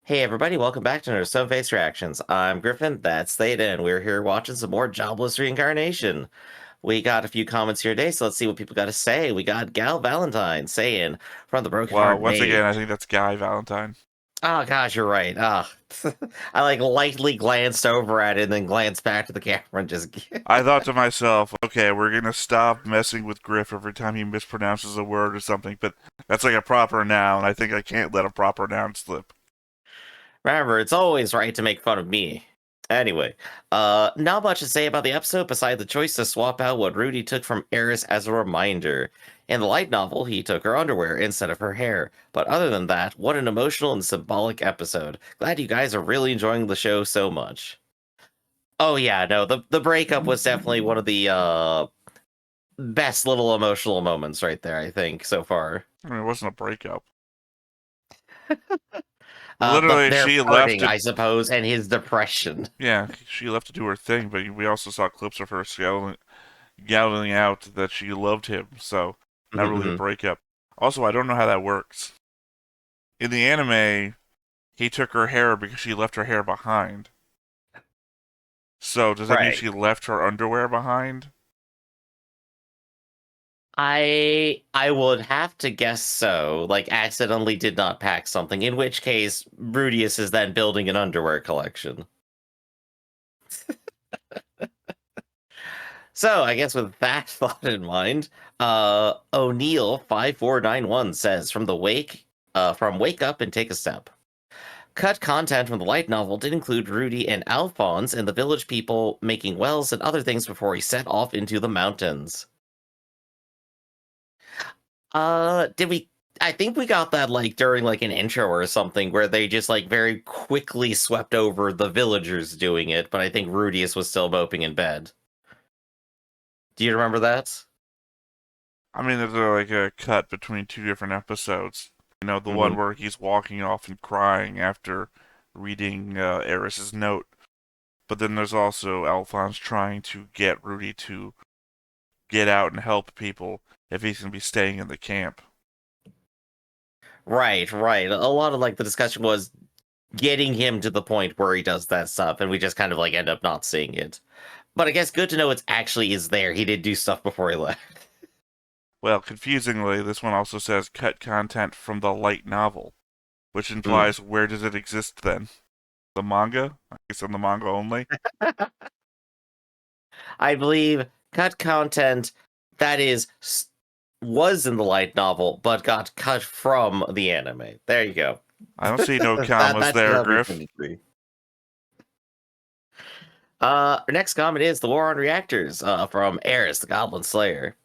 Hey everybody, welcome back to another Stone Face Reactions. I'm Griffin, that's Theta, and we're here watching some more jobless reincarnation. We got a few comments here today, so let's see what people got to say. We got Gal Valentine saying, from the Broken Well, Heart once again, Maid. I think that's Guy Valentine. Oh gosh, you're right. I like lightly glanced over at it and then glanced back to the camera and just... I thought to myself, okay, we're gonna stop messing with Griff every time he mispronounces a word or something, but that's like a proper noun. I think I can't let a proper noun slip. Remember, it's always right to make fun of me. Anyway, not much to say about the episode beside the choice to swap out what Rudy took from Eris as a reminder. In the light novel, he took her underwear instead of her hair. But other than that, what an emotional and symbolic episode. Glad you guys are really enjoying the show so much. Oh yeah, no, the breakup was definitely one of the best little emotional moments right there, I think, so far. I mean, it wasn't a breakup. But Literally, their she left parting, to, I suppose, and his depression. yeah, she left to do her thing, but we also saw clips of her yelling out that she loved him, so not really a breakup. Also, I don't know how that works. In the anime, he took her hair because she left her hair behind. So, does that mean Right. she left her underwear behind? I would have to guess so. Like, accidentally did not pack something, in which case Rudeus is then building an underwear collection. So I guess with that thought in mind, O'Neill 5491 says from wake up and take a step. Cut content from the light novel did include Rudy and Alphonse and the village people making wells and other things before he set off into the mountains. Did we? I think we got that like during like an intro or something where they just like very quickly swept over the villagers doing it, but I think Rudius was still moping in bed. Do you remember that? I mean, there's like a cut between two different episodes. You know, the one Hmm. where he's walking off and crying after reading Eris's note. But then there's also Alphonse trying to get Rudy to get out and help people if he's going to be staying in the camp. Right, right. A lot of like the discussion was getting him to the point where he does that stuff, and we just kind of like end up not seeing it. But I guess good to know it's actually is there. He did do stuff before he left. Well, confusingly, this one also says cut content from the light novel, which Mm. implies where does it exist then? The manga? I guess on the manga only? I believe cut content that is was in the light novel, but got cut from the anime. There you go. I don't see no that commas that should there, help your Griff. chemistry. Our next comment is the War on Reactors from Eris, the Goblin Slayer.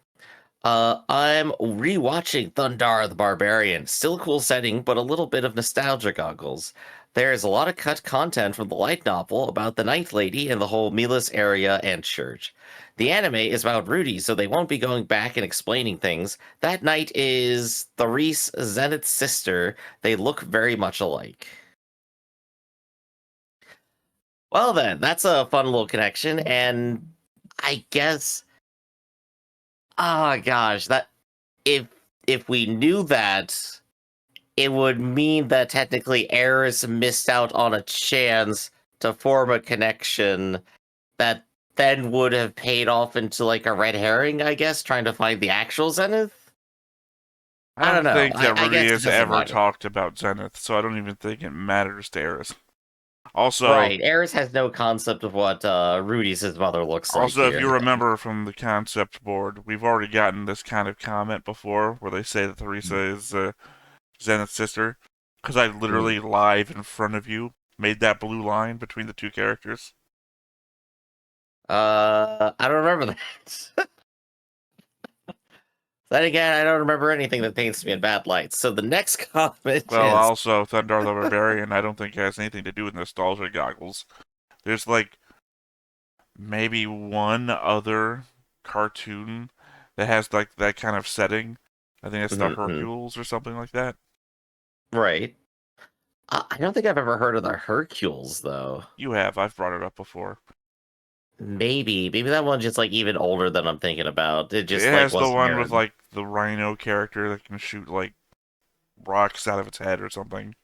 I'm rewatching Thundar the Barbarian. Still a cool setting, but a little bit of nostalgia goggles. There's a lot of cut content from the light novel about the Night Lady and the whole Milas area and church. The anime is about Rudy, so they won't be going back and explaining things. That night is Therese Zenith's sister. They look very much alike. Well then, that's a fun little connection, and I guess oh gosh, that if if we knew that, it would mean that technically Eris missed out on a chance to form a connection that then would have paid off into like a red herring, I guess, trying to find the actual Zenith. I I don't don't know. think that I Rudy guess it has doesn't ever matter. talked about Zenith, so I don't even think it matters to Eris. Also, Right. Eris has no concept of what Rudy's mother looks like if you here. remember from the concept board, we've already gotten this kind of comment before where they say that Teresa is Zenith's sister. Because I Mm. literally live in front of you made that blue line between the two characters. I don't remember that. Then again, I don't remember anything that paints me in bad lights. So the next comment Well, is also, Thundar the Barbarian, I don't think has anything to do with nostalgia goggles. There's like maybe one other cartoon that has like that kind of setting. I think it's the mhm, mhm. Hercules or something like that. Right. I don't think I've ever heard of the Hercules though. You have, I've brought it up before. Maybe that one's just like even older than I'm thinking about. It It just like has the wasn't one with aired. like the rhino character that can shoot like rocks out of its head or something.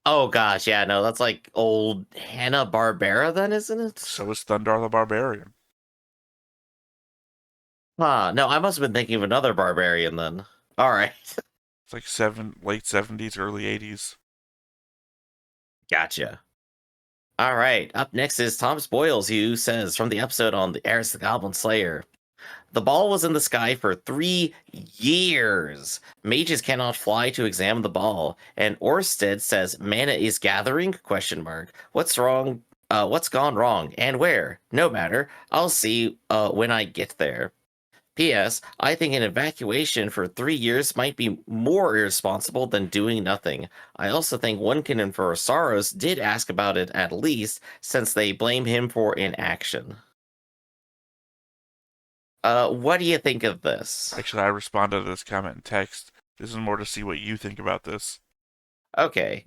Oh gosh, yeah, no, that's like old Hanna-Barbera then, isn't it? So is Thundar the Barbarian. Huh, no, I must have been thinking of another barbarian then. Alright. It's like late 70s, early 80s. Gotcha. Alright, up next is Tom Spoils, who says from the episode on the Eris the Goblin Slayer. The ball was in the sky for 3 years. Mages cannot fly to examine the ball. And Orsted says mana is gathering? Question mark. What's wrong? What's gone wrong? And where? No matter. I'll see when I get there. P.S. I think an evacuation for 3 years might be more irresponsible than doing nothing. I also think one can infer Saros did ask about it at least, since they blame him for inaction. What do you think of this? Actually, I responded to this comment in text. This is more to see what you think about this. Okay.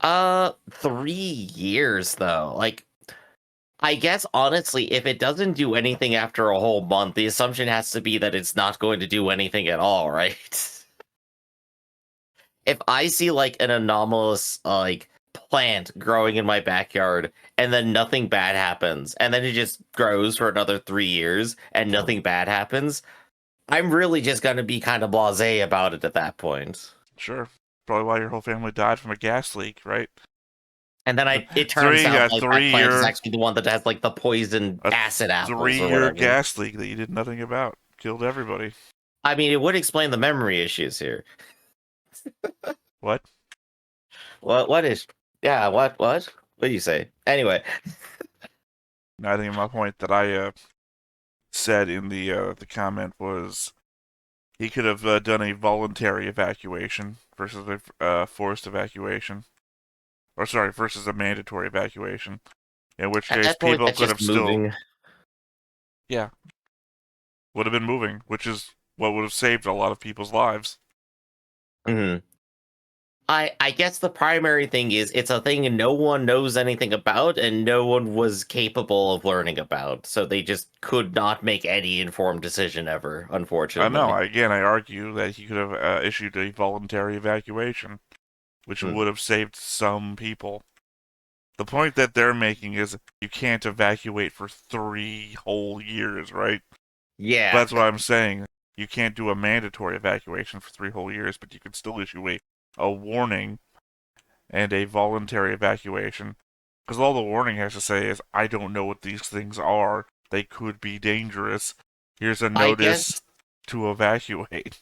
3 years though. Like, I guess honestly, if it doesn't do anything after a whole month, the assumption has to be that it's not going to do anything at all, right? If I see like an anomalous like plant growing in my backyard and then nothing bad happens, and then it just grows for another 3 years and nothing bad happens, I'm really just gonna be kind of blasé about it at that point. Sure. Probably why your whole family died from a gas leak, right? And then it turns out like that plant is year actually the one that has like the poison acid apples or 3-year whatever. gas leak that you did nothing about. Killed everybody. I mean, it would explain the memory issues here. What? What is? Yeah, what do you say? Anyway, I think my point that I said in the comment was he could have done a voluntary evacuation versus a forced evacuation, or sorry, versus a mandatory evacuation. In which at case, that point, people that's could have just moving. yeah, would have been moving, which is what would have saved a lot of people's lives. Hmm. I guess the primary thing is it's a thing no one knows anything about and no one was capable of learning about, so they just could not make any informed decision ever, I know. unfortunately. Again, I argue that he could have issued a voluntary evacuation, which Hmm. would have saved some people. The point that they're making is you can't evacuate for 3 whole years, right? Yeah. That's what I'm saying. You can't do a mandatory evacuation for 3 whole years, but you can still issue a warning and a voluntary evacuation. Because all the warning has to say is, I don't know what these things are. They could be dangerous. Here's a I notice guess to evacuate.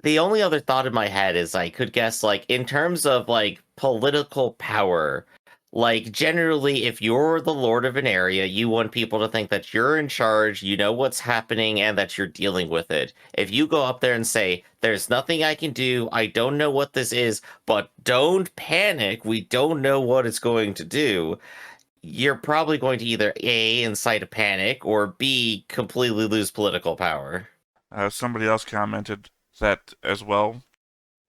the only other thought in my head is I could guess like in terms of like political power, like generally if you're the lord of an area, you want people to think that you're in charge, you know what's happening and that you're dealing with it. If you go up there and say there's nothing I can do, I don't know what this is, but don't panic, we don't know what it's going to do, you're probably going to either A, incite a panic, or B, completely lose political power. Somebody else commented that as well,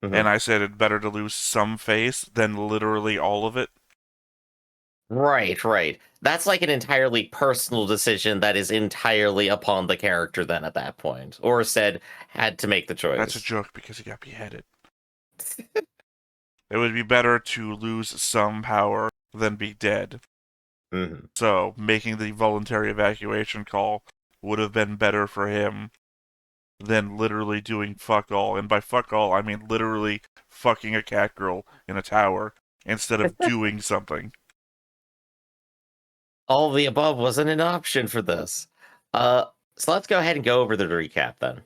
Mhm. and I said it's better to lose some face than literally all of it. Right, right. That's like an entirely personal decision that is entirely upon the character then at that point. Or said had to make the That's a choice. joke because he got beheaded. It would be better to lose some power than be dead. Hmm. So, making the voluntary evacuation call would have been better for him than literally doing fuck all. And by fuck all, I mean literally fucking a cat girl in a tower instead of doing something. All of the above wasn't an option for this. Uh, so let's go ahead and go over the recap then.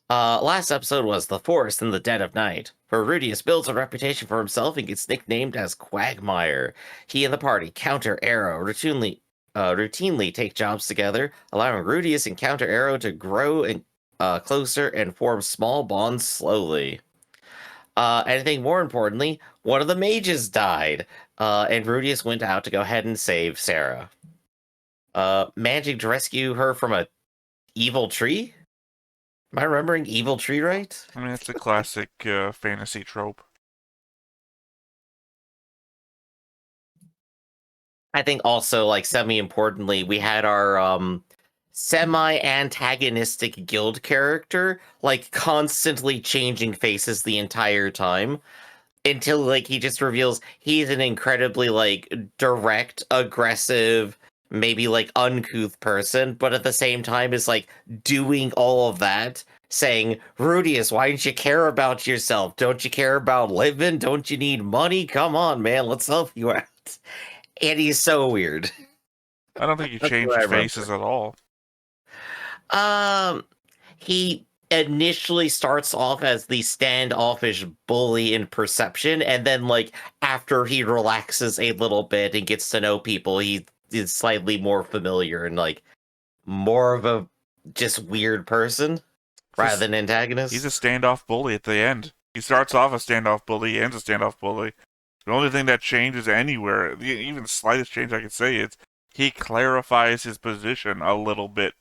Last episode was The Forest in the Dead of Night, where Rudeus builds a reputation for himself and gets nicknamed as Quagmire. He and the party, Counter Arrow, routinely take jobs together, allowing Rudeus and Counter Arrow to grow and closer and form small bonds slowly. And I think more importantly, one of the mages died, and Rudeus went out to go ahead and save Sarah. Managing to rescue her from a evil tree? Am I remembering evil tree right? I mean, it's a classic fantasy trope. I think also, like, semi-importantly, we had our semi-antagonistic guild character, like, constantly changing faces the entire time. until like he just reveals he's an incredibly like direct, aggressive, maybe like uncouth person, but at the same time is like doing all of that, saying, Rudeus, why don't you care about yourself? Don't you care about living? Don't you need money? Come on, man, let's help you out. And he's so weird. I don't think he That's what I changed remember. faces at all. Um, he initially starts off as the standoffish bully in perception, and then like after he relaxes a little bit and gets to know people, he is slightly more familiar and like more of a just weird person rather Just than he's a antagonist. standoff bully at the end. He starts off a standoff bully, ends a standoff bully. The only thing that changes anywhere, even the slightest change I could say, is he clarifies his position a little bit.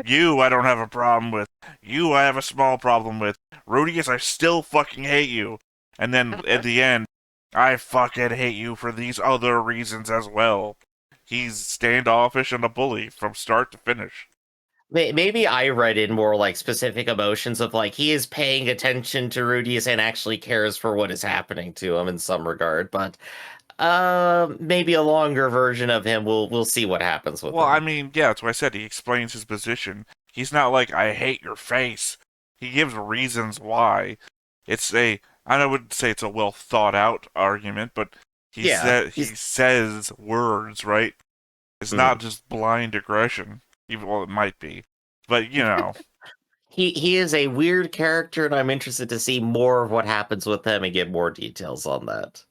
You, I don't have a problem with. You, I have a small problem with. Rudeus, I still fucking hate you. And then at the end, I fucking hate you for these other reasons as well. He's standoffish and a bully from start to finish. Maybe I read in more like specific emotions of like he is paying attention to Rudeus and actually cares for what is happening to him in some regard, but maybe a longer version of him. We'll see what happens with Well, I him. mean, yeah, that's what I said. He explains his position. He's not like, I hate your face. He gives reasons why. It's a, I would say it's a well thought out argument, but Yeah, he says words, right? It's not mhm. just blind aggression, even well, it might be, but you know, He is a weird character, and I'm interested to see more of what happens with him and get more details on that.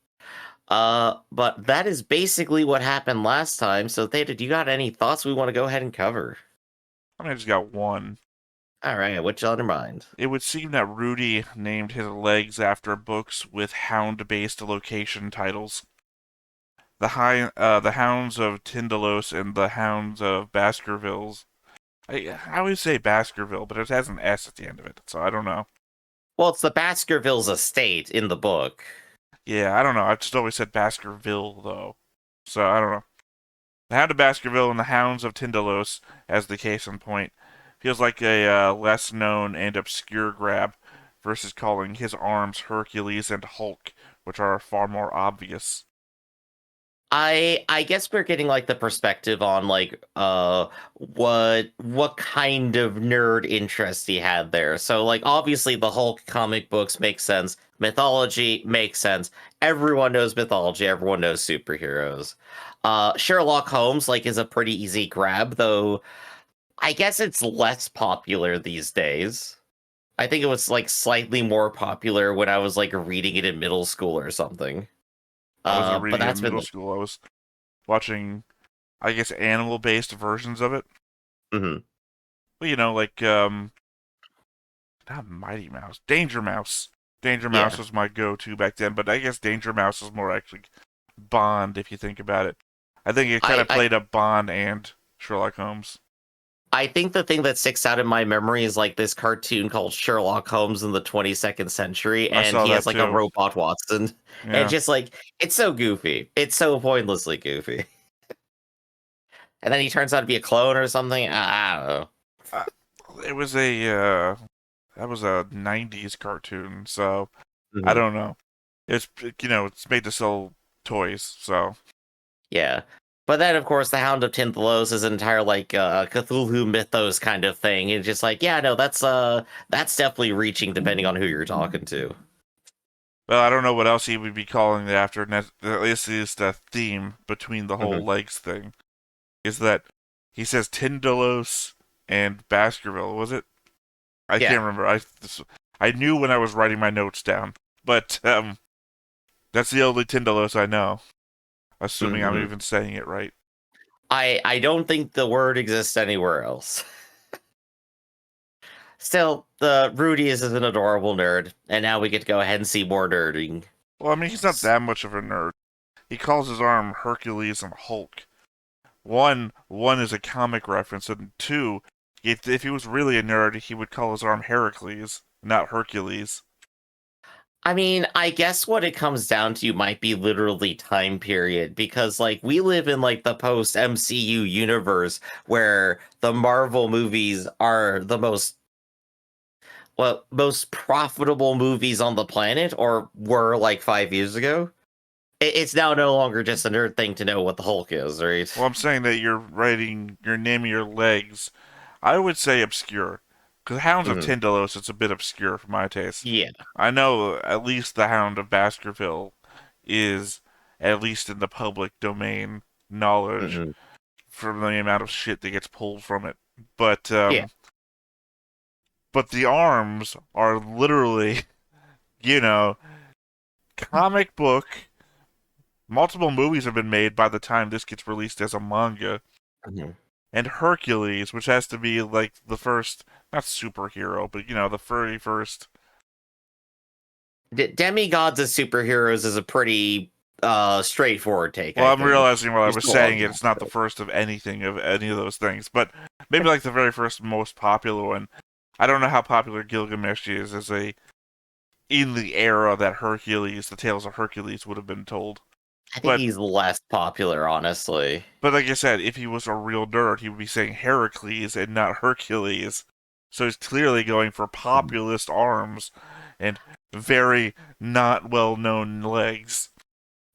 But that is basically what happened last time. So Theta, do you got any thoughts we want to go ahead and cover? I just got one. All right, what's on your mind? It would seem that Rudy named his legs after books with hound-based location titles. The Hounds of Tindalos and the Hounds of Baskervilles. I always say Baskerville, but it has an S at the end of it, so I don't know. Well, it's the Baskervilles estate in the book. Yeah, I don't know. I've just always said Baskerville, though. So I don't know. The Hound of Baskerville and the Hounds of Tindalos, as the case in point, feels like a less known and obscure grab versus calling his arms Hercules and Hulk, which are far more obvious. I guess we're getting like the perspective on like what kind of nerd interest he had there. So like obviously the Hulk comic books make sense. Mythology makes sense. Everyone knows mythology, everyone knows superheroes. Sherlock Holmes like is a pretty easy grab, though I guess it's less popular these days. I think it was like slightly more popular when I was like reading it in middle school or something. I wasn't But reading it that's in been middle school. I was watching, I guess, animal-based versions of it. mhm. Well, like not Mighty Mouse, Danger Mouse. Danger Mouse Yeah. was my go-to back then, but I guess Danger Mouse is more actually Bond if you think about it. I think it kind I, of I played up Bond and Sherlock Holmes. I think the thing that sticks out in my memory is like this cartoon called Sherlock Holmes in the 22nd century, I and saw he that has like a too. robot Watson, and Yeah. just like it's so goofy, it's so pointlessly goofy, and then he turns out to be a clone or something. I don't know. Uh, it was a that was a '90s cartoon, so I Mhm. don't know. It's it's made to sell toys, so Yeah, but then of course the Hound of Tintalos is an entire like Cthulhu mythos kind of thing, and just like yeah, no, that's definitely reaching depending on who you're talking to. well, I don't know what else he would be calling it after. This is the theme between the whole Mhm. legs thing. Is that he says Tindalos and Baskerville? Was it? I Yeah. can't remember. I knew when I was writing my notes down, but that's the only Tindalos I know. Assuming I'm Mhm. even saying it right. I don't think the word exists anywhere else. Still, the Rudy is an adorable nerd, and now we get to go ahead and see more nerding. Well, I mean, he's not that much of a nerd. He calls his arm Hercules and Hulk. One is a comic reference, and two, if he was really a nerd, he would call his arm Heracles, not Hercules. I mean, I guess what it comes down to might be literally time period, because like we live in like the post MCU universe where the Marvel movies are the most most profitable movies on the planet, or were like 5 years ago. It's now no longer just a nerd thing to know what the Hulk is, right? Well, I'm saying that you're naming your legs. I would say obscure. Because Hounds of Mhm. Tindalos, it's a bit obscure for my taste. Yeah. I know at least the Hound of Baskerville is at least in the public domain knowledge Hmm. from the amount of shit that gets pulled from it. But Yeah. but the arms are literally, you know, comic book. Multiple movies have been made by the time this gets released as a manga. Mhm. And Hercules, which has to be like the first, not superhero, but the very first. Demigods as superheroes is a pretty straightforward take, Well, I I'm think. realizing while I You're was still saying on it, it's not the first of anything of any of those things, but maybe like the very first most popular one. I don't know how popular Gilgamesh is as a in the era that Hercules, the Tales of Hercules, would have been told. I think But he's less popular, honestly. but like I said, if he was a real nerd, he would be saying Heracles and not Hercules. So he's clearly going for populist arms and very not well known legs.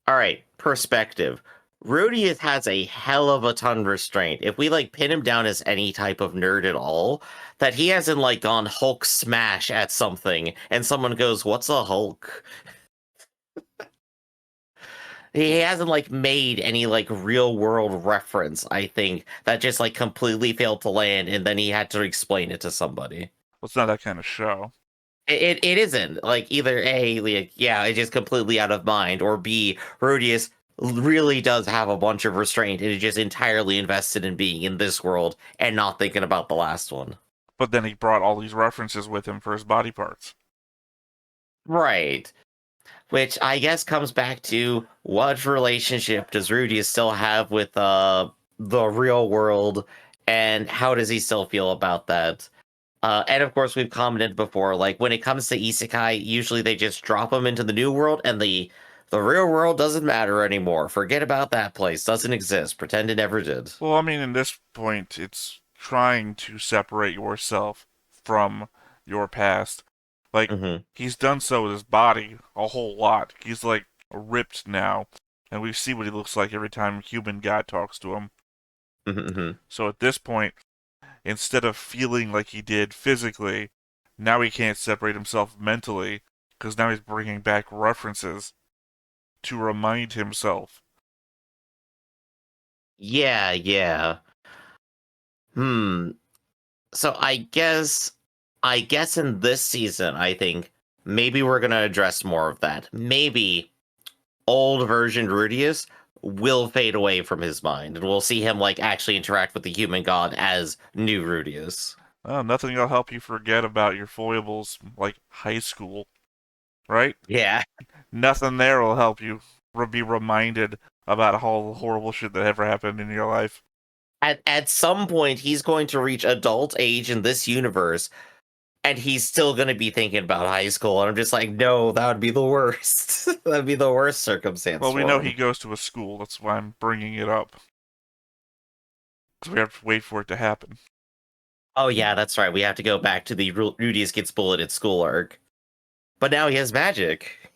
All right, perspective. Rudy has a hell of a ton of restraint. If we like pin him down as any type of nerd at all, that he hasn't like gone Hulk smash at something and someone goes, "What's a Hulk?" He hasn't like made any like real world reference, I think, that just like completely failed to land and then he had to explain it to somebody. Well, it's not that kind of show. It isn't like either A, like, yeah, it's just completely out of mind, or B, Rudeus really does have a bunch of restraint and is just entirely invested in being in this world and not thinking about the last one. But then he brought all these references with him for his body parts. Right. Which I guess comes back to what relationship does Rudeus still have with the real world, and how does he still feel about that? And of course, we've commented before, like when it comes to isekai, usually they just drop them into the new world, and the real world doesn't matter anymore. Forget about that place; doesn't exist. Pretend it never did. Well, I mean, in this point, it's trying to separate yourself from your past. Like, Hmm. he's done so with his body a whole lot. He's, like, ripped now. And we see what he looks like every time human God talks to him. Hmm. So at this point, instead of feeling like he did physically, now he can't separate himself mentally, because now he's bringing back references to remind himself. Yeah, yeah. Hmm. So I guess in this season, I think maybe we're gonna address more of that. Maybe old version Rudius will fade away from his mind, and we'll see him like actually interact with the human god as new Rudius. Well, nothing will help you forget about your foibles like high school, right? Yeah. Nothing there will help you be reminded about all the horrible shit that ever happened in your life. At some point, he's going to reach adult age in this universe, and he's still going to be thinking about high school. And I'm just like, no, that would be the worst. That'd be the worst circumstance Well, we know for he him. goes to a school. That's why I'm bringing it up. Because we have to wait for it to happen. Oh yeah, that's right. We have to go back to the Rudius gets bullied at school arc. But now he has magic.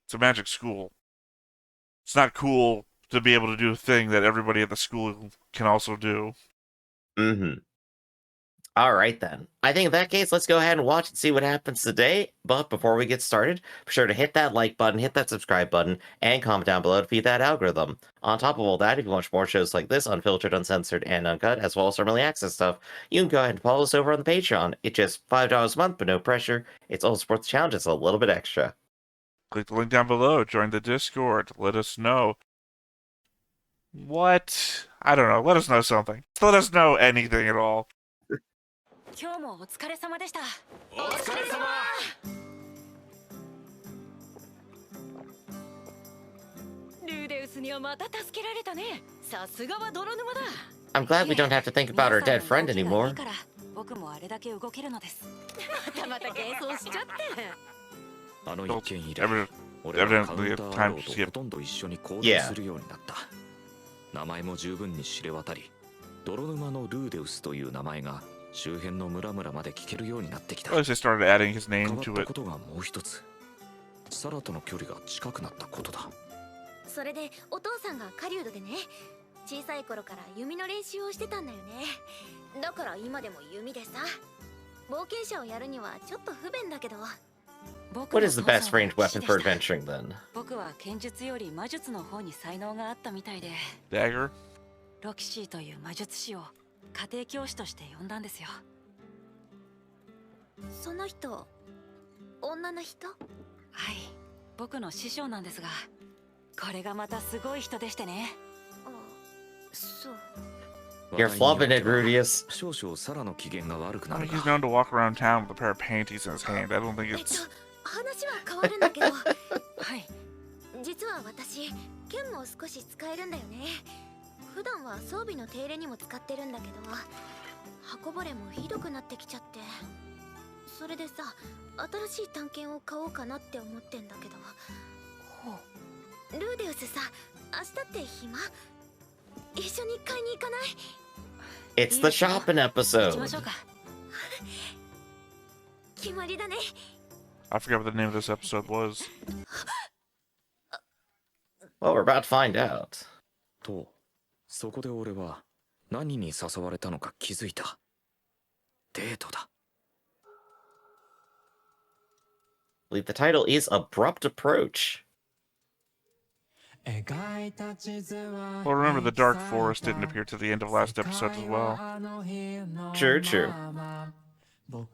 It's a magic school. It's not cool to be able to do a thing that everybody at the school can also do. Mm-hmm. All right, then. I think in that case, let's go ahead and watch and see what happens today. But before we get started, be sure to hit that like button, hit that subscribe button, and comment down below to feed that algorithm. On top of all that, if you watch more shows like this, unfiltered, uncensored, and uncut, as well as some early access stuff, you can go ahead and follow us over on the Patreon. It's just $5 a month, but no pressure. It's all supports the channel, just a little bit extra. Click the link down below. Join the Discord. Let us know. What? I don't know. Let us know something. Let us know anything at all. 今日もお疲れ様でした。お疲れ様。ルーデウスにはまた助けられたね。さすがは泥沼だ。I'm glad we don't have to think about our dead friend anymore. 僕もあれだけ動けるのです。また幻想しちゃって。あの一件以来、 Evidently, 俺はカウン a ターア time ロー skip. とほとんど一緒に行動するようになった。名前も十分に知れ渡り、泥沼のルーデウスという名前が周辺の村々まで聞けるようになってきた。 At least they started adding his 変 name わっ to た it. ことがもう一つ、サラとの距離が近くなったことだ。それでお父さんが狩人でね、小さい頃から弓の練習をしてたんだよね。だから今でも弓でさ、冒険者をやるにはちょっと不便だけど。 What is the best ranged weapon for adventuring then? 僕は剣術より魔術の方に才能があったみたいで、 Dagger? ロキシーという魔術師を家庭教師として呼んだんですよ。その人、女の人？はい、僕の師匠なんですが、これがまたすごい人でしてね。あ、そう。 You're flubbing it, Rudeus. 少々サラの機嫌が悪く I な mean, る he's が、 known to walk around town with a pair of panties in his hand. I don't think it's... 話は変わるんだけど、はい、実は私剣も少し使えるんだよね。普段は装備の手入れにも使ってるんだけど、刃こぼれもひどくなってきちゃって、それでさ、新しい探検を買おうかなって思ってんだけど。ルーデウスさ、明日って暇？一緒に買いに行かない？ It's the shopping 行き episode. ましょうか。決まりだね。 I forgot what the name of this episode was. Well, we're about to find out. と、そこで俺は何に誘われたのか気づいた。デートだ。 I believe the title is Abrupt Approach. Well, remember the Dark Forest didn't appear to the end of last episode as well. True, true. But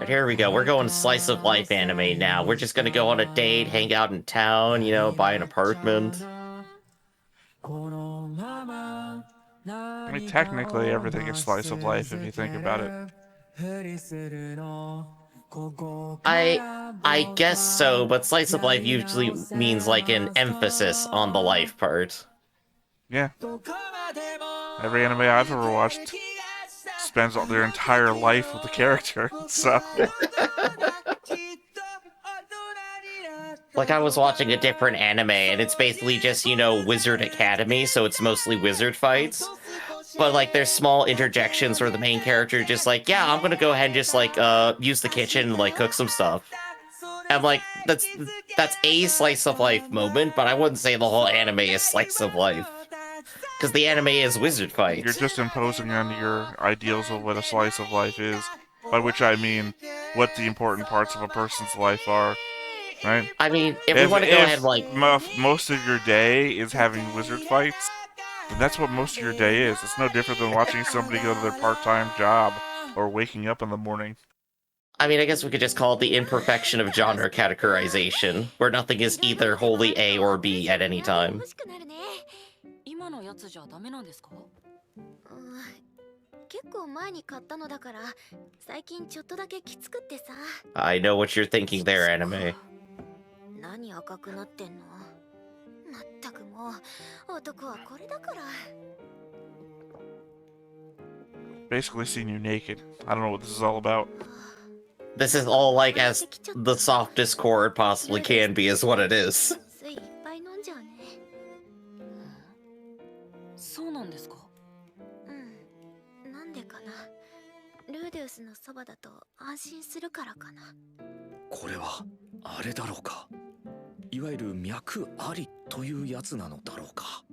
here we go. We're going slice of life anime now. We're just gonna go on a date, hang out in town, you know, buy an apartment. I mean, technically everything is slice of life if you think about it. I guess so, but slice of life usually means like an emphasis on the life part. Yeah. Every anime I've ever watched spends their entire life with the character, so... Like, I was watching a different anime, and it's basically just, you know, Wizard Academy, so it's mostly wizard fights. But, like, there's small interjections where the main character just like, yeah, I'm gonna go ahead and just, like, use the kitchen and, like, cook some stuff. And, like, that's a slice of life moment, but I wouldn't say the whole anime is slice of life. Because the anime is wizard fights. You're just imposing on your ideals of what a slice of life is, by which I mean what the important parts of a person's life are, right? I mean, if we want to go ahead, like... most of your day is having wizard fights, then that's what most of your day is. It's no different than watching somebody go to their part-time job, or waking up in the morning. I mean, I guess we could just call it the imperfection of genre categorization, where nothing is either wholly A or B at any time. 今のやつじゃダメなんですか？結構前に買ったのだから、最近ちょっとだけきつくってさ。I know what you're thinking there, anime. 何赤くなってんの？まったくもう、男はこれだから。 Basically seen you naked. I don't know what this is all about. This is all like as the softest core it possibly can be is what it is. 水いっぱい飲んじゃうね。そうなんですか？うん。なんでかな。ルーデウスのそばだと安心するからかな。これはあれだろうか。いわゆる脈ありというやつなのだろうか。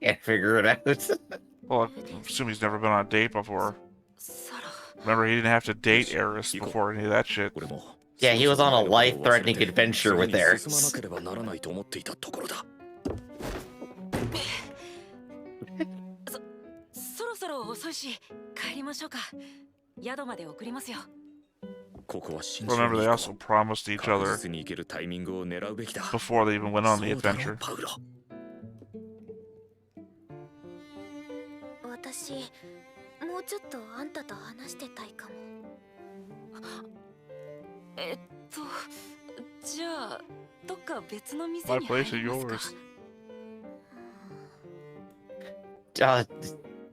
Can't figure it out. Well, I assume he's never been on a date before. サラ。 Remember, he didn't have to date Eris before any of that shit. Yeah, he was on a life-threatening adventure with Eris. そろそろ遅いし帰りましょうか。宿まで送りますよ。 Remember, they also promised each other before they even went on the adventure. 私もうちょっとあんたと話してたいかも。じゃあどっか別の店 My に place 入 is りますか。 yours.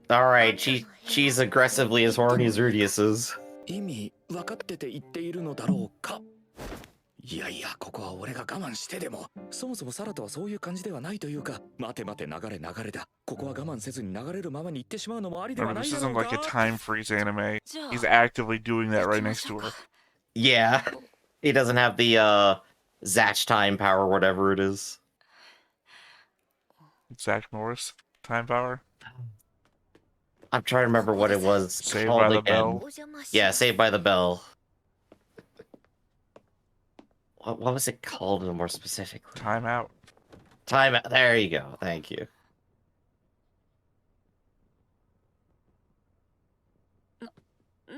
Alright, she's aggressively as horny as Rudeus is. 意味分かってて言っているのだろうか。いやいや、ここは俺が我慢してでも。そもそもサラとはそういう感じではないというか、待て待て、流れ流れだ。ここは我慢せずに流れるままに行ってしまうのもありでは Remember, ない this だろ isn't う like a か。 time freeze anime. じゃあ He's actively doing that 行 right きま next しょ to う her. か。 Yeah, he doesn't have the Zatch time power, whatever it is. Zach Morris, time power. I'm trying to remember what it was Saved called by the again. Bell. お邪魔し Yeah, ます Saved by the Bell. What was it called more specifically? Time out. Time. There you go. Thank you.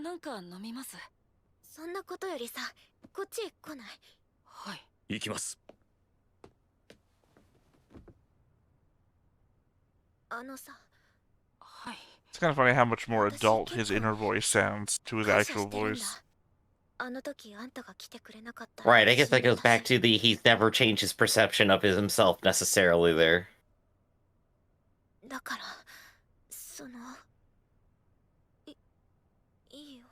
なんか飲みます。そんなことよりさ、こっちへ来ない？はい。行きます。あのさ、はい。 It's kind of funny how much more adult his inner voice sounds to his 感謝 actual してるんだ。 voice. あの時あんたが来てくれなかったら Right. I guess that 死んで goes た back し to the he's never changed his perception of himself necessarily there. だからそのいいよ。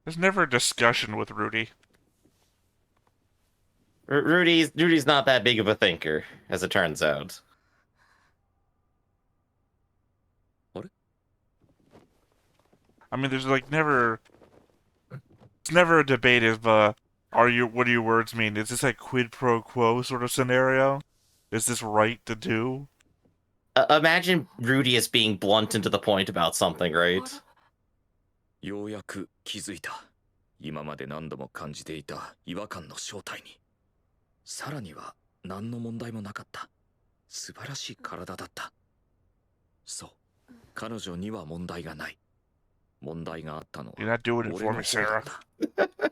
There's never a discussion with Rudy. Rudy's not that big of a thinker, as it turns out. I mean, there's like never. It's never a debate of what do your words mean? Is this like quid pro quo sort of scenario? Is this right to do? Imagine Rudy as being blunt and to the point about something, right? ようやく気づいた。今まで何度も感じていた違和感の正体に。さらには何の問題もなかった。素晴らしい体だった。そう、彼女には問題がない。問題があったの You're は not doing it 俺 for の me, 方だ Sarah. っ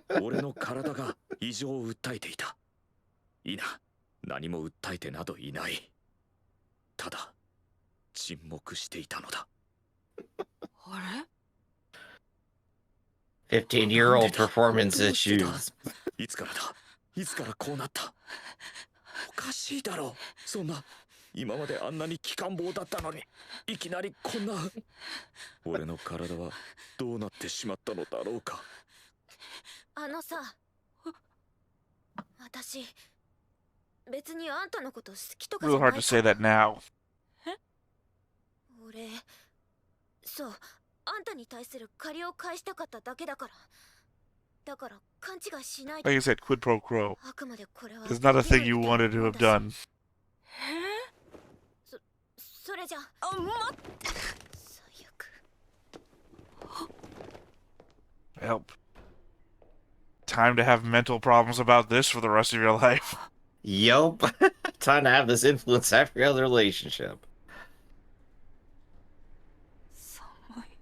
た。俺の体が異常を訴えていた。いいな、何も訴えてなどいない。ただ沈黙していたのだ。あれ？ 15-year-old performance issues. いつからだ、いつからこうなった。おかしいだろう。そんな、今まであんなに機関棒だったのに、いきなりこんな。俺の体はどうなってしまったのだろうか。あのさ、私別にあんたのこと好きとかじ Really ゃな hard い to say that now. 俺、そう、あんたに対する借りを返したかっただけだから。だから勘違いしないで。 Like I said, quid pro quo. あくまでこれは It's not a thing you wanted to have done. それじゃあ、待って。最悪。 Help. Time to have mental problems about this for the rest of your life. Yup. Time to have this influence every other relationship. 寒い。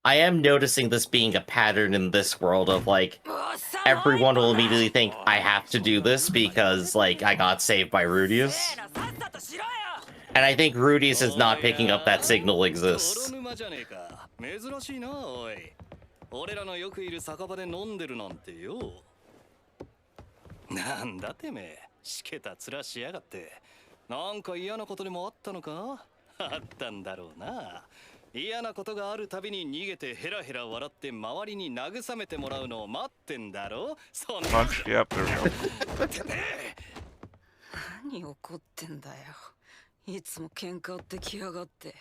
I am noticing this being a pattern in this world of like うわ、寒い。 everyone will immediately think I have to do this because like I got saved by Rudeus. せーの、さっさとしろよ。 And I think Rudeus is not picking up that signal exists. 泥沼じゃねえか。珍しいな、おい。俺らのよくいる酒場で飲んでるなんてよ。なんだてめえ、しけた面しやがって。なんか嫌なことでもあったのか？あったんだろうな。嫌なことがあるたびに逃げてヘラヘラ笑って周りに慰めてもらうのを待ってんだろ。そんな。 Punch. Yep, there we go. てめえ。何怒ってんだよ。いつも喧嘩売ってきやがって。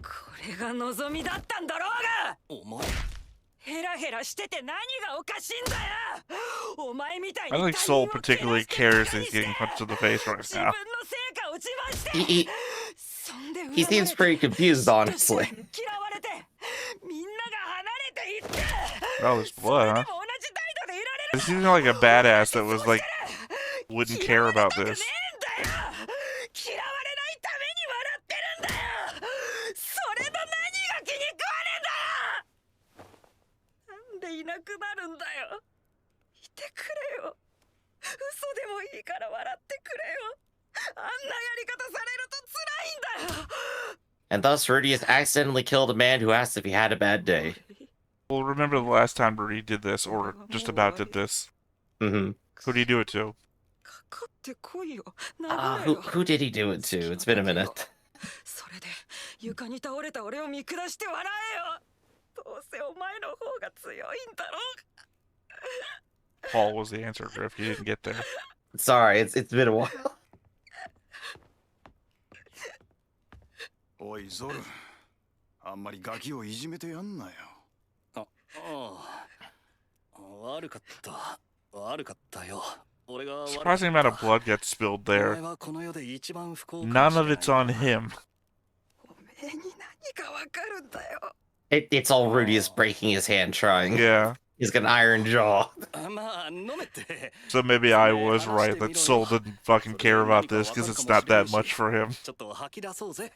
これが望みだったんだろうが。お前。ヘラヘラしてて何がおかしいんだよ。お前みたいに I don't think Soul particularly cares that he's getting punched in the face right 自分 now. の成果を自慢して。 He そんで he seems pretty confused, honestly. 嫌われてみんなが離れていって Oh, there's そ blood, れで huh? も同じ態度でいられる This seems like a badass that was like wouldn't care about 嫌われたくね this. えんだよ。嫌われないために笑ってるんだよ。それの何が気に食わねえんだよ。なんでいなくなるんだよ。いてくれよ。嘘でもいいから笑ってくれよ。あんなやり方されると辛いんだよ。 And thus Rudeus accidentally killed a man who asked if he had a bad day. Well, remember the last time Rudy did this, or just about did this? Mm-hmm. Who did he do it to? かかってこいよ。 Who did he do it to? It's been a minute. それで床に倒れた俺を見下して笑えよ。どうせお前の方が強いんだろう。 Paul was the answer, Griff. You didn't get there. Sorry, it's been a while. おいゾル、あんまりガキをいじめてやんなよ。ああ、悪かったよ。俺が Surprising amount of blood gets spilled there. お前はこの世で一番不幸かも None しれ of ない it's on him. おめえに何がわかるんだよ。 It's all Rudeus breaking his hand trying. Yeah. He's got an iron jaw. まあ飲めて。 So maybe I was right that Soul didn't fucking care about this because it's not that much for him. ちょっと吐き出そうぜ。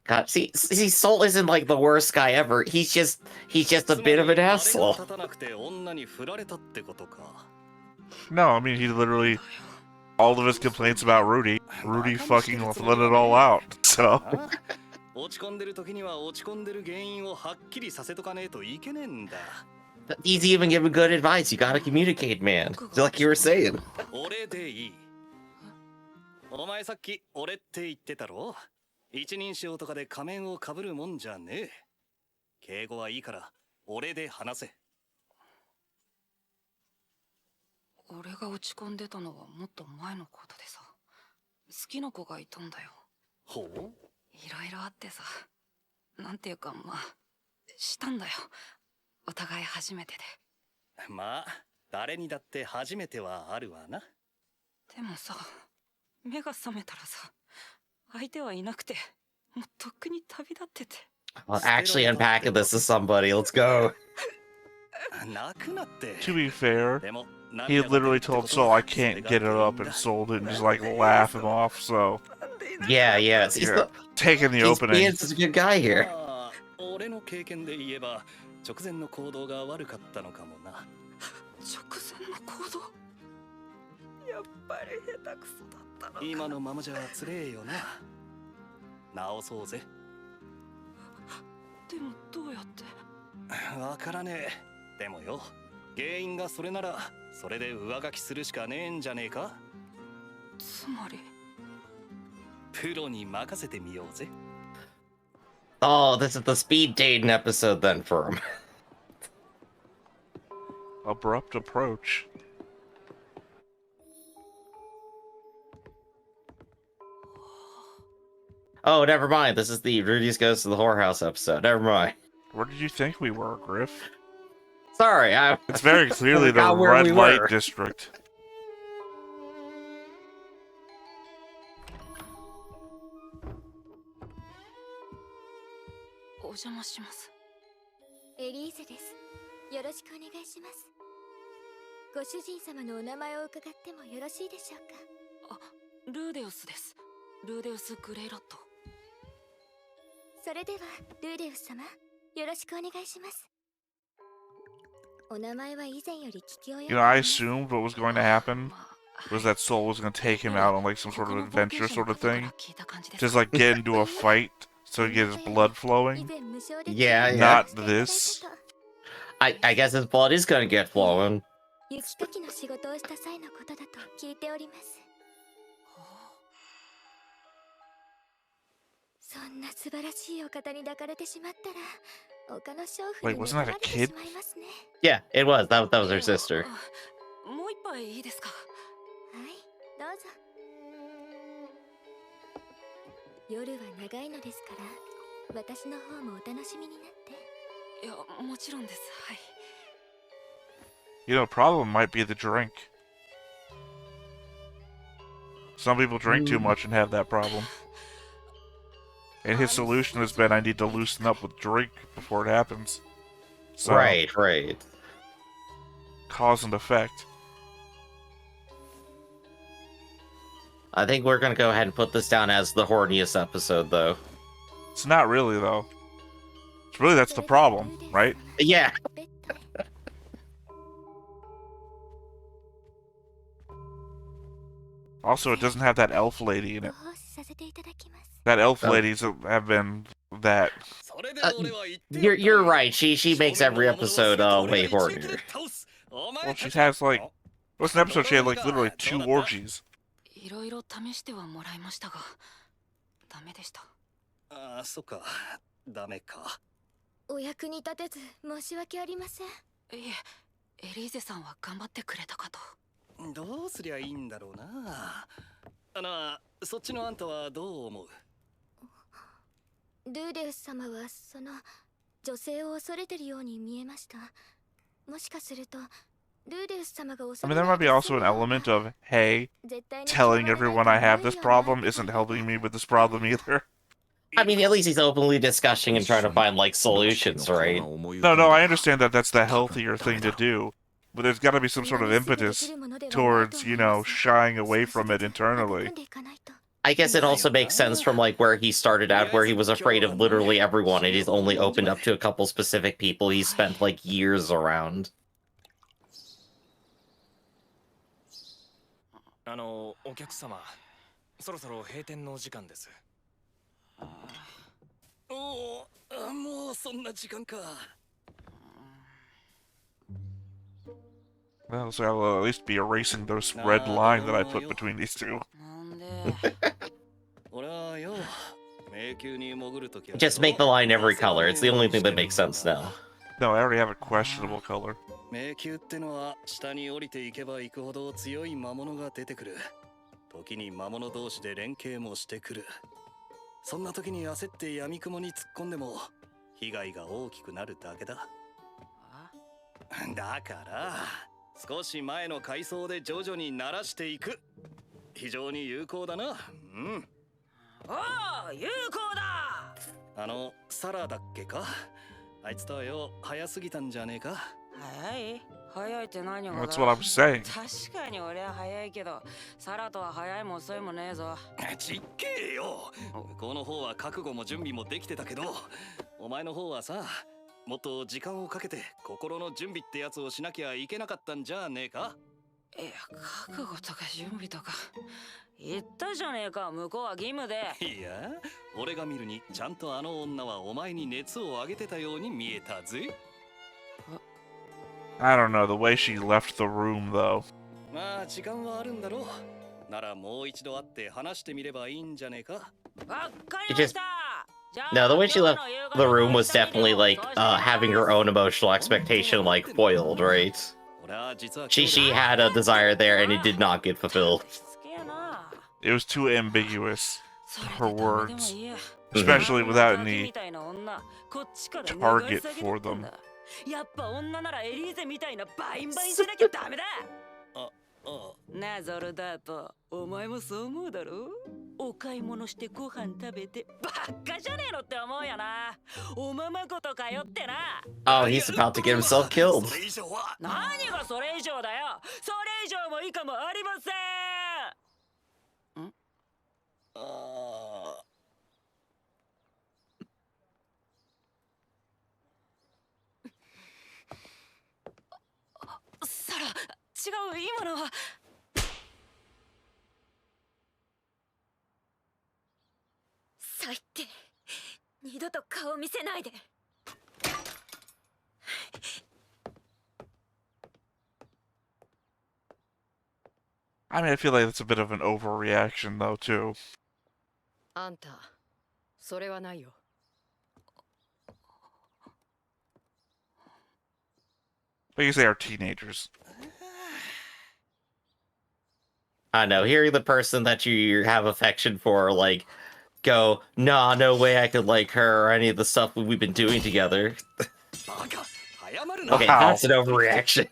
God, see, Soul isn't like the worst guy ever. He's just a bit of an asshole. 立たなくて女に振られたってことか。 No, I mean, he literally, all of his complaints about Rudy fucking let it all out. So, 落ち込んでる時には落ち込んでる原因をはっきりさせとかねえといけねえんだ。 He's even giving good advice. You gotta communicate, man. Like you were saying. 俺でいい。お前さっき俺って言ってたろ。一人称とかで仮面をかぶるもんじゃねえ。敬語はいいから俺で話せ。俺が落ち込んでたのはもっと前のことでさ、好きな子がいたんだよ。ほう。いろいろあってさ、なんていうかまあしたんだよ。お互い初めてで。まあ誰にだって初めてはあるわな。でもさ、目が覚めたらさ、相手はいなくて、もうとっくに旅立ってて。 Well, actually unpacking this to somebody. Let's go. 泣くなって。 to be fair, でも he literally told Soul, I can't get it up, and Soul didn't just like laugh him off, so, Yeah, yeah. He's, yeah. Taking the he's opening. being such a good guy here. まあ俺の経験で言えば直前の行動が悪かったのかもな。直前の行動、やっぱり下手くそだったのか。今のままじゃつれえよな。直そうぜ。でもどうやって。わからねえ。でもよ、原因がそれならそれで上書きするしかねえんじゃねえか。つまりプロに任せてみようぜ。 Oh, this is the speed dating episode then for him. Abrupt approach. Oh, never mind. This is the Rudy's Goes to the Whorehouse episode. Never mind. Where did you think we were, Griff? Sorry, It's very clearly the forgot where red we light were. district. お邪魔します。エリーゼです。よろしくお願いします。ご主人様のお名前を伺ってもよろしいでしょうか。あ、ルーデウスです。ルーデウス・グレイラット。それではルーデウス様、よろしくお願いします。お名前は以前より聞き及 You know, I assumed what was going to happen まあ was that Soul was going to take him out on like some sort of ここの冒険 adventure 者 sort の of 方から thing. 聞いた感じです Just か。 like get into a fight so he get his blood 以 flowing. 前無償で Yeah, yeah. Not this. I guess his blood is gonna get flowing. 雪かきの仕事をした際のことだと聞いております。そんな素晴らしいお方に抱かれてしまったら他の娼婦 Wait, に wasn't that a られて kid? しまいますね。 Yeah, it was. That was her sister. もう一杯いいですか。はい、どうぞ。夜は長いのですから私の方もお楽しみになって。いや、もちろんです。はい。 You know, problem might be the drink. Some people drink too much and have that problem. And his solution has been I need to loosen up with drink before it happens. So, Right, right. cause and effect. I think we're gonna go ahead and put this down as the horniest episode, though. It's not really, though. It's really, that's the problem, right? Yeah. Also, it doesn't have that elf lady in ご it. 奉仕させていただきます。 That elf Oh. ladies have been that. それで Uh, 俺は言って You're right. She makes every episode way hornier. Well, she has like. What's an episode? She had like literally 2 orgies. いろいろ試してはもらいましたが、ダメでした。ああ、そっか。ダメか。お役に立てず申し訳ありません。いえ、エリーゼさんは頑張ってくれたかと。どうすりゃいいんだろうな。そっちのあんたはどう思う？ルーデウス様はその女性を恐れてるように見えました。もしかするとルーデウス様が I 恐 mean, れ there ない might be で also 済む an ような element of, hey, 絶対に telling 嫌われない everyone I と have 思 this うような problem isn't helping me with this problem either. I mean, at least he's openly discussing and trying to find like solutions, right? No, I understand that that's the healthier thing to do. But there's got to be some sort of impetus towards, you know, shying away from it internally. I guess it also makes sense from like where he started out, where he was afraid of literally everyone, and he's only opened up to a couple specific people he spent like years around. お客様、そろそろ閉店のお時間です。おお、もうそんな時間か。Well, so I'll at least be erasing those red line that I put between these two. なんで 俺はよ、迷宮に潜るときは Just make the line every color. It's the only thing that makes sense now. No, I already have a questionable color. 迷宮ってのは下に降りていけば行くほど強い魔物が出てくる。時に魔物同士で連携もしてくる。そんな時に焦って闇雲に突っ込んでも被害が大きくなるだけだ。だから少し前の階層で徐々に慣らしていく。非常に有効だな。うん。おお、有効だ。サラだっけか。あいつとはよ、早すぎたんじゃねえか。早いって何がだ。 That's what I'm saying. 確かに俺は早いけど、サラとは早いも遅いもねえぞ。ちっけえよ。向こうの方は覚悟も準備もできてたけど、お前の方はさ、もっと時間をかけて心の準備ってやつをしなきゃいけなかったんじゃねえか。いや、覚悟とか準備とか言ったじゃねえか。向こうは義務で。いや、俺が見るにちゃんとあの女はお前に熱を上げてたように見えたぜ。I don't know, the way she left the room, though. まあ時間はあるんだろう。ならもう一度会って話してみればいいんじゃねえか。わかりました。 No, the way she left the room was definitely like having her own emotional expectation like foiled, right? She had a desire there and it did not get fulfilled. It was too ambiguous, her words, especially without any target for them. やっぱ女ならエリーゼみたいなバインバインしなきゃダメだ。なあゾルダート、お前もそう思うだろ？お買い物してご飯食べてバカじゃねえのって思うよな。おままごと通ってな。Oh, he's about to get himself killed. 何がそれ以上だよ。それ以上も以下もありません。ん？サラ、違う、今のは。最低。二度と顔見せないで。I mean, I feel like that's a bit of an overreaction, though, too. あんた、それはないよ。But you say are teenagers. I know, hearing the person that you have affection for, like, go, nah, no way I could like her or any of the stuff we've been doing together. Okay, that's an overreaction.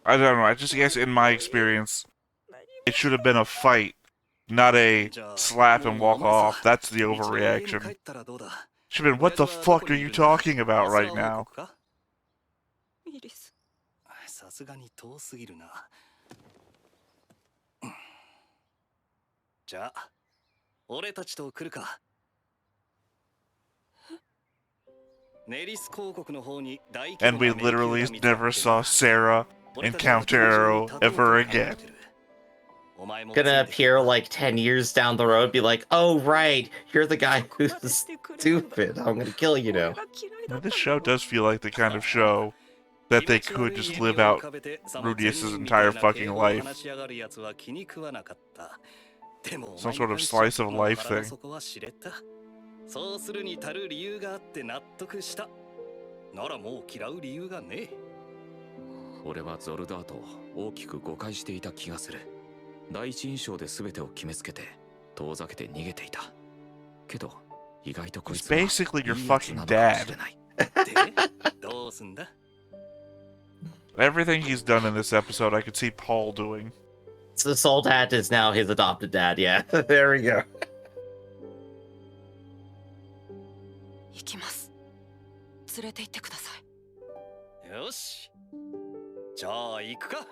I don't know, I just guess in my experience, it should have been a fight, not a slap and walk off. That's the overreaction. Should have been, what the fuck are you talking about right now? さすがに遠すぎるな。じゃあ、俺たちと来るか。ネリス広告の方に大規模 And we literally never saw Sarah encounter Arrow ever again. Gonna appear like 10 years down the road, be like, oh right, you're the guy who's stupid. I'm gonna kill you now. Now, this show does feel like the kind of show that they could just live out Rudeus's entire fucking life. Some sort of slice of life thing. そうするに足る理由があって納得した。ならもう嫌う理由がねえ。俺はゾルダーと大きく誤解していた気がする。第一印象で全てを決めつけて遠ざけて逃げていた。けど意外とこいつは Basically your fucking dad. どうすんだ? Everything he's done in this episode, I could see Paul doing. So the soul dad is now his adopted dad. Yeah, there we go. 行きます。連れて行ってください。よし。じゃあ行くか。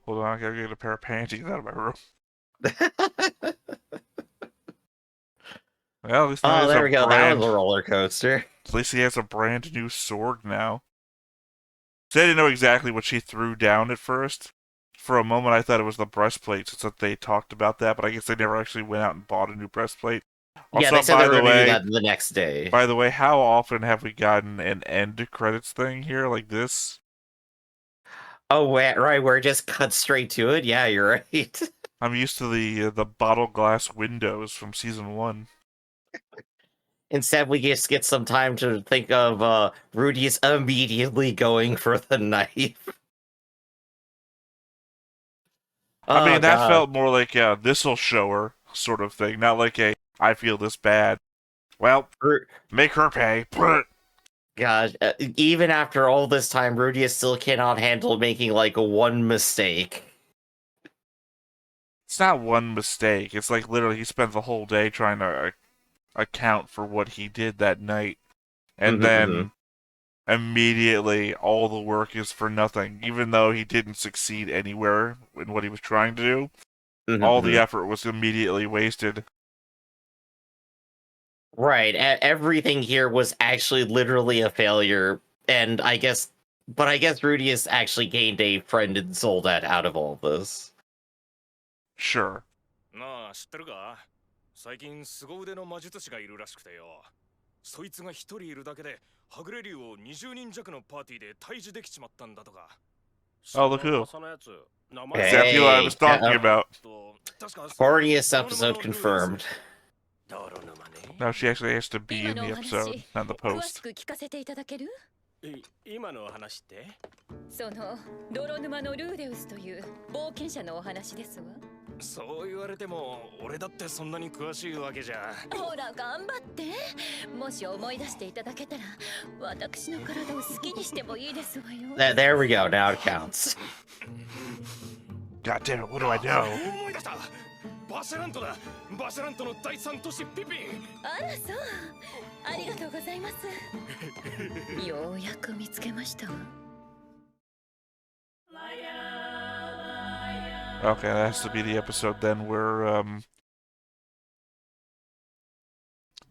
Hold on, I gotta get a pair of panties out of my room. Well, at least oh, there we go. That was a roller coaster. At least he has a brand new sword now. So I didn't know exactly what she threw down at first. For a moment, I thought it was the breastplate, since that they talked about that, but I guess they never actually went out and bought a new breastplate. Also, yeah, they said they were going to do that the next day. By the way, how often have we gotten an end credits thing here like this? Oh, right, where it just cuts straight to it? Yeah, you're right. I'm used to the bottle glass windows from season 1. Instead, we just get some time to think of Rudy's immediately going for the knife. I mean, that felt more like a this'll show her sort of thing, not like a I feel this bad. Well, make her pay. Gosh, even after all this time, Rudy still cannot handle making like one mistake. It's not one mistake. It's like literally he spent the whole day trying to account for what he did that night. And then immediately all the work is for nothing. Even though he didn't succeed anywhere in what he was trying to do, all the effort was immediately wasted. Right, everything here was actually literally a failure, and I guess Rudy has actually gained a friend in Soldat out of all this. Sure. なあ、知ってるか？最近凄腕の魔術師がいるらしくてよ。そいつが一人いるだけで、はぐれ竜を20人弱のパーティーで退治できちまったんだとか。Oh, look who. Hey, exactly what I was talking about. 40th episode confirmed. No, she actually has to be in the episode, not the post. 今の話って？その泥沼のルーデウスという冒険者のお話ですわ。そう言われても俺だってそんなに詳しいわけじゃ。ほら頑張って。もし思い出していただけたら、私の体を好きにしてもいいですわよ。There we go. Now it counts. God damn it! What do I know? 思い出した。バシャラントだ。バシャラントの第三都市ピピン。あらそう。ありがとうございます。ようやく見つけましたわ。Okay, that has to be the episode then where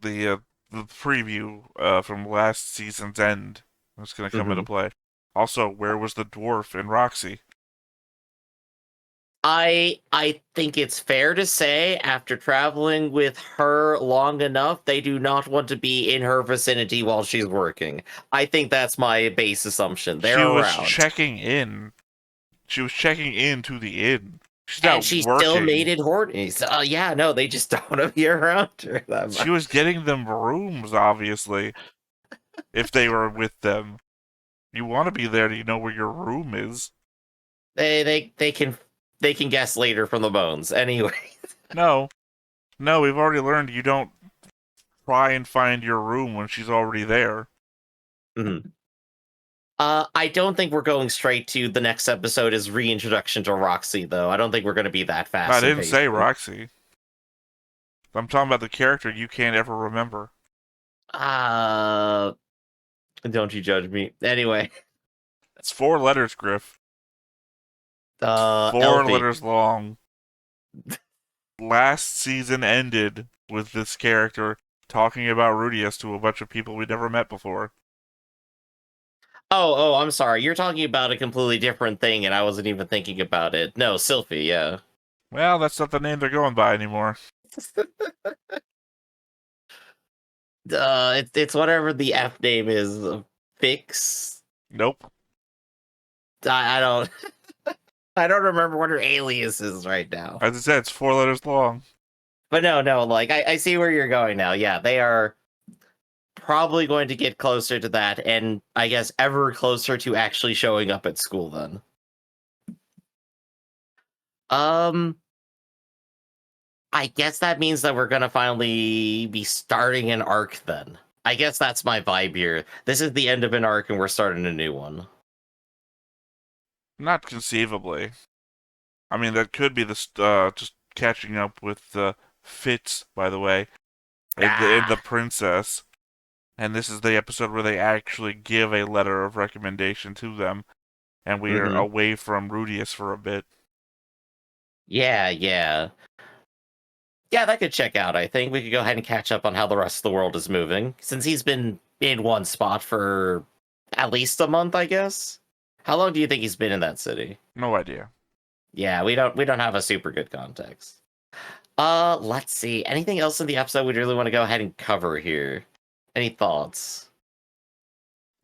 the preview from last season's end is going to come into play. Also, where was the dwarf in Roxy? I think it's fair to say, after traveling with her long enough, they do not want to be in her vicinity while she's working. I think that's my base assumption. They're around. She was checking in. She was checking in to the inn. She's not and she working. Still made it horny. So, yeah, no, they just don't want to be around her that much. She was getting them rooms, obviously, if they were with them. You want to be there to know where your room is. They can guess later from the bones. Anyway. No, we've already learned you don't try and find your room when she's already there. I don't think we're going straight to the next episode as reintroduction to Roxy, though. I don't think we're going to be that fast. I didn't say Roxy. I'm talking about the character you can't ever remember. Don't you judge me. Anyway. It's 4 letters, Griff. 4 LP. letters long. Last season ended with this character talking about Rudeus to a bunch of people we'd never met before. Oh, I'm sorry. You're talking about a completely different thing, and I wasn't even thinking about it. No, Sylphie, yeah. Well, that's not the name they're going by anymore. It's whatever the F name is. Fix. Nope. I don't. I don't remember what her alias is right now. As I said, it's 4 letters long. But no, like I see where you're going now. Yeah, they are probably going to get closer to that, and I guess ever closer to actually showing up at school then. I guess that means that we're gonna finally be starting an arc then. I guess that's my vibe here. This is the end of an arc and we're starting a new one. Not conceivably. I mean, that could be just catching up with Fitz, by the way, and the princess. And this is the episode where they actually give a letter of recommendation to them, and we are away from Rudeus for a bit. Yeah. Yeah, that could check out, I think. We could go ahead and catch up on how the rest of the world is moving, since he's been in one spot for at least a month, I guess. How long do you think he's been in that city? No idea. Yeah, we don't have a super good context. Let's see. Anything else in the episode we'd really want to go ahead and cover here? Any thoughts?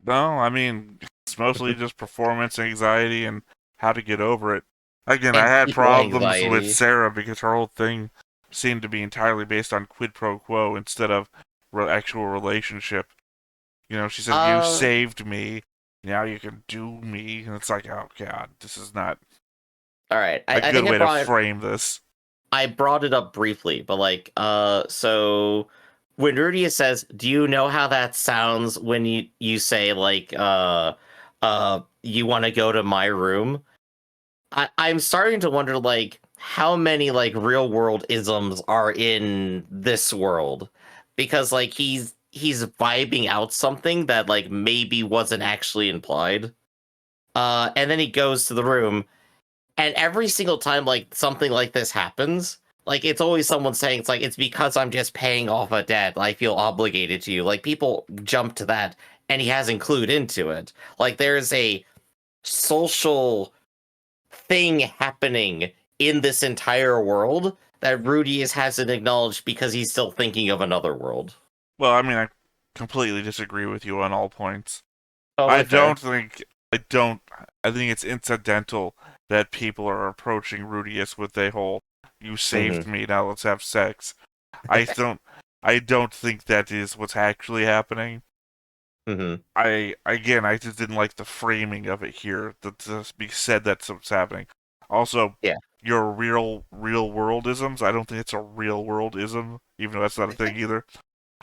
No, I mean, it's mostly just performance anxiety and how to get over it. Again, I had problems with Sarah because her whole thing seemed to be entirely based on quid pro quo instead of actual relationship. You know, she said, you saved me, now you can do me. And it's like, oh god, this is not a good way to frame this. I brought it up briefly, but like, so when Rudy says, do you know how that sounds when you say like, you want to go to my room? I'm starting to wonder, like, how many, like, real world isms are in this world? Because, like, he's vibing out something that, like, maybe wasn't actually implied. And then he goes to the room, and every single time, like, something like this happens, like, it's always someone saying, it's like, it's because I'm just paying off a debt. I feel obligated to you. Like, people jump to that, and he hasn't clued into it. Like, there's a social thing happening in this entire world that Rudy hasn't acknowledged because he's still thinking of another world. Well, I mean, I completely disagree with you on all points. Totally fair. I think it's incidental that people are approaching Rudeus with a whole, you saved me, now let's have sex. I don't think that is what's actually happening. I just didn't like the framing of it here. To be said that's what's happening. Also, your real world isms. I don't think it's a real world ism, even though that's not a thing either.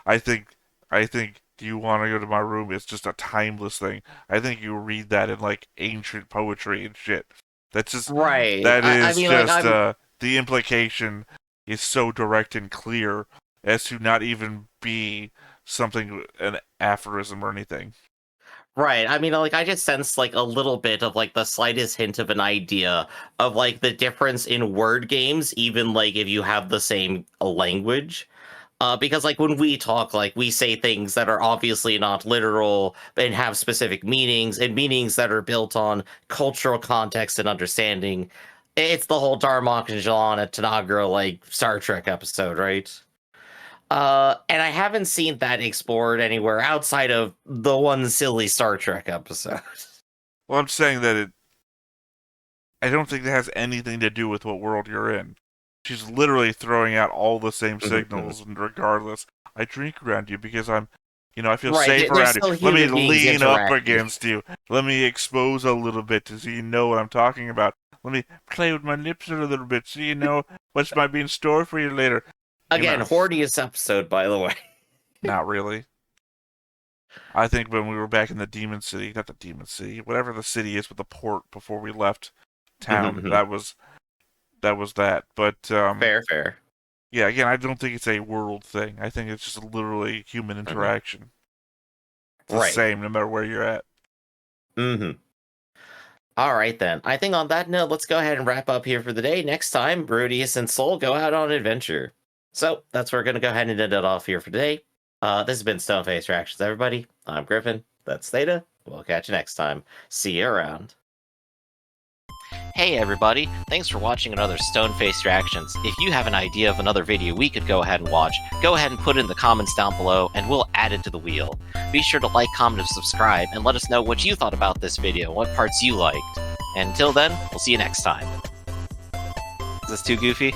I think. Do you want to go to my room? It's just a timeless thing. I think you read that in like ancient poetry and shit. That's just right. That is the implication is so direct and clear as to not even be something, an aphorism or anything. Right. I mean, like, I just sense, like, a little bit of, like, the slightest hint of an idea of, like, the difference in word games, even, like, if you have the same language. Because, like, when we talk, like, we say things that are obviously not literal and have specific meanings, and meanings that are built on cultural context and understanding. It's the whole Darmok and Jalana Tanagra, like, Star Trek episode, right? And I haven't seen that explored anywhere outside of the one silly Star Trek episode. Well, I'm saying that I don't think that has anything to do with what world you're in. She's literally throwing out all the same signals, and regardless, I drink around you because I feel safe around you. Let me lean up against you. Let me expose a little bit so you know what I'm talking about. Let me play with my lips a little bit so you know what's might be in store for you later. Again, horniest episode, by the way. Not really. I think when we were back in the Demon City, not the Demon City, whatever the city is with the port before we left town, that was that. But fair. Yeah, again, I don't think it's a world thing. I think it's just literally human interaction. It's the same no matter where you're at. All right, then. I think on that note, let's go ahead and wrap up here for the day. Next time, Rudeus and Soul go out on an adventure. So that's where we're going to go ahead and end it off here for today. This has been Stoneface Reactions, everybody. I'm Griffin. That's Theta. We'll catch you next time. See you around. Hey everybody, thanks for watching another Stone-Faced Reactions. If you have an idea of another video we could go ahead and watch, go ahead and put it in the comments down below and we'll add it to the wheel. Be sure to like, comment, and subscribe, and let us know what you thought about this video, what parts you liked. And until then, we'll see you next time. Is this too goofy?